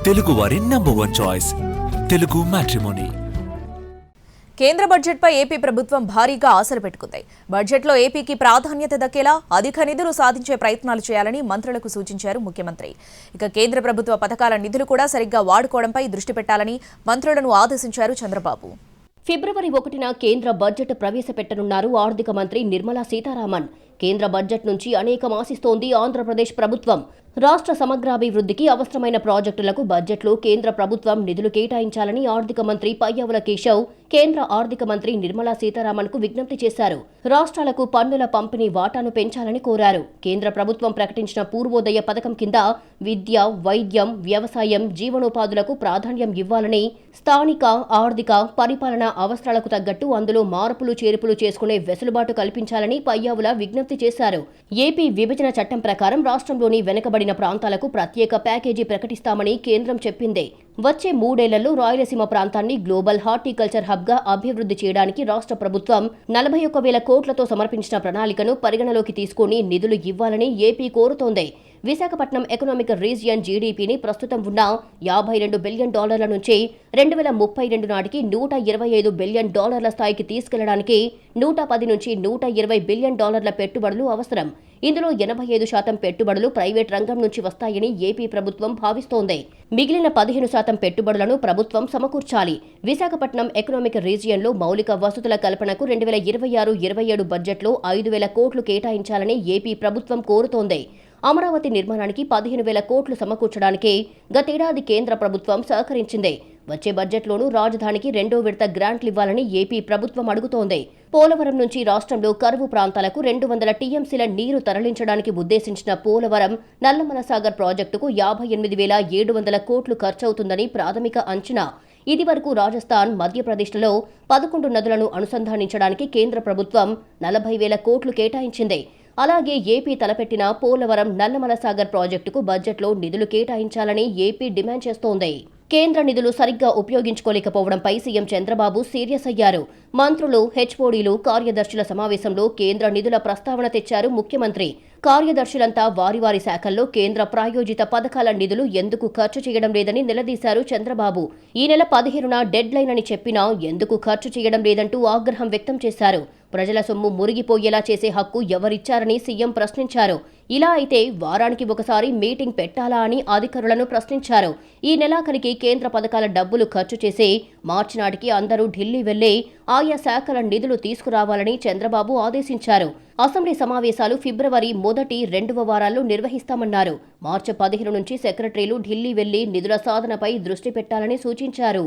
తెలుగువారి number 1 choice Telugu matrimony. కేంద్ర బడ్జెట్పై AP ప్రభుత్వం భారీగా ఆశలు పెట్టుకుంది. బడ్జెట్లో ఏపీకి ప్రాధాన్యత దక్కేలా అధిక నిధులు సాధించే ప్రయత్నాలు చేయాలని మంత్రులకు సూచించారు ముఖ్యమంత్రి. ఇక కేంద్ర ప్రభుత్వ పథకాల నిధులు కూడా సరిగ్గా వాడుకోవడంపై దృష్టి పెట్టాలని మంత్రులను ఆదేశించారు చంద్రబాబు. ఫిబ్రవరి 1న కేంద్ర బడ్జెట్ ప్రవేశపెట్టనున్నారు ఆర్థిక మంత్రి నిర్మలా సీతారామన్. కేంద్ర బడ్జెట్ నుంచి అనేకం ఆశిస్తోంది ఆంధ్రప్రదేశ్ ప్రభుత్వం. రాష్ట్ర సమగ్రాభివృద్ధికి అవసరమైన ప్రాజెక్టులకు బడ్జెట్లో కేంద్ర ప్రభుత్వం నిధులు కేటాయించాలని ఆర్థిక మంత్రి పయ్యావుల కేశవ్ కేంద్ర ఆర్థిక మంత్రి నిర్మలా సీతారామన్ కు విజ్ఞప్తి చేశారు. రాష్ట్రాలకు పన్నుల పంపిణీ వాటాను పెంచాలని కోరారు. కేంద్ర ప్రభుత్వం ప్రకటించిన పూర్వోదయ పథకం కింద విద్య, వైద్యం, వ్యవసాయం, జీవనోపాధులకు ప్రాధాన్యం ఇవ్వాలని, స్థానిక ఆర్థిక పరిపాలనా అవసరాలకు తగ్గట్టు అందులో మార్పులు చేర్పులు చేసుకునే వెసులుబాటు కల్పించాలని పయ్యావుల విజ్ఞప్తి చేశారు. ఏపీ విభజన చట్టం ప్రకారం రాష్ట్రంలోని వెనుకబడిన ప్రాంతాలకు ప్రత్యేక ప్యాకేజీ ప్రకటిస్తామని కేంద్రం చెప్పింది. వచ్చే 3 ఏళ్లలో రాయలసీమ ప్రాంతాన్ని గ్లోబల్ హార్టికల్చర్ హబ్ గా అభివృద్ధి చేయడానికి రాష్ట్ర ప్రభుత్వం 41,000 కోట్లతో సమర్పించిన ప్రణాళికను పరిగణలోకి తీసుకుని నిధులు ఇవ్వాలని ఏపీ కోరుతోంది. విశాఖపట్నం ఎకనామిక్ రీజియన్ జీడీపీని ప్రస్తుతం ఉన్న $52 బిలియన్ నుంచి 2032 నాటికి $125 బిలియన్ స్థాయికి తీసుకెళ్లడానికి 110 నుంచి $120 బిలియన్ పెట్టుబడులు అవసరం. ఇందులో 85% పెట్టుబడులు ప్రైవేట్ రంగం నుంచి వస్తాయని ఏపీ ప్రభుత్వం భావిస్తోంది. మిగిలిన 15% పెట్టుబడులను ప్రభుత్వం సమకూర్చాలి. విశాఖపట్నం ఎకనామిక్ రీజియన్లో మౌలిక వసతుల కల్పనకు 2026-27 బడ్జెట్లో 5,000 కోట్లు కేటాయించాలని ఏపీ ప్రభుత్వం కోరుతోంది. అమరావతి నిర్మాణానికి 15,000 కోట్లు సమకూర్చడానికి గతేడాది కేంద్ర ప్రభుత్వం సహకరించింది. వచ్చే బడ్జెట్లోనూ రాజధానికి 2వ విడత గ్రాంట్లివ్వాలని ఏపీ ప్రభుత్వం అడుగుతోంది. పోలవరం నుంచి రాష్ట్రంలో కరువు ప్రాంతాలకు 200 టీఎంసీల నీరు తరలించడానికి ఉద్దేశించిన పోలవరం నల్లమల సాగర్ ప్రాజెక్టుకు 58,700 కోట్లు ఖర్చవుతుందని ప్రాథమిక అంచనా. ఇదివరకు రాజస్థాన్, మధ్యప్రదేశ్లలో 11 నదులను అనుసంధానించడానికి కేంద్ర ప్రభుత్వం 40,000 కోట్లు కేటాయించింది. అలాగే ఏపీ తలపెట్టిన పోలవరం నల్లమల సాగర్ ప్రాజెక్టుకు బడ్జెట్లో నిధులు కేటాయించాలని ఏపీ డిమాండ్ చేస్తోంది. కేంద్ర నిధులు సరిగ్గా ఉపయోగించుకోలేకపోవడంపై సీఎం చంద్రబాబు సీరియస్ అయ్యారు. మంత్రులు, హెచ్ఓడీలు, కార్యదర్శుల సమావేశంలో కేంద్ర నిధుల ప్రస్తావన తెచ్చారు ముఖ్యమంత్రి. కార్యదర్శులంతా వారి వారి శాఖల్లో కేంద్ర ప్రాయోజిత పథకాల నిధులు ఎందుకు ఖర్చు చేయడం లేదని నిలదీశారు చంద్రబాబు. ఈ నెల 15న డెడ్ లైన్ అని చెప్పినా ఎందుకు ఖర్చు చేయడం లేదంటూ ఆగ్రహం వ్యక్తం చేశారు. ప్రజల సొమ్ము మురిగిపోయేలా చేసే హక్కు ఎవరిచ్చారని సీఎం ప్రశ్నించారు. ఇలా అయితే వారానికి ఒకసారి మీటింగ్ పెట్టాలా అని అధికారులను ప్రశ్నించారు. ఈ నెలాఖరికి కేంద్ర పథకాల డబ్బులు ఖర్చు చేసి మార్చి నాటికి అందరూ ఢిల్లీ వెళ్లి ఆయా శాఖల నిధులు తీసుకురావాలని చంద్రబాబు ఆదేశించారు. అసెంబ్లీ సమావేశాలు ఫిబ్రవరి మొదటి 2వ వారాల్లో నిర్వహిస్తామన్నారు. మార్చి 15 నుంచి సెక్రటరీలు ఢిల్లీ వెళ్లి నిధుల సాధనపై దృష్టి పెట్టాలని సూచించారు.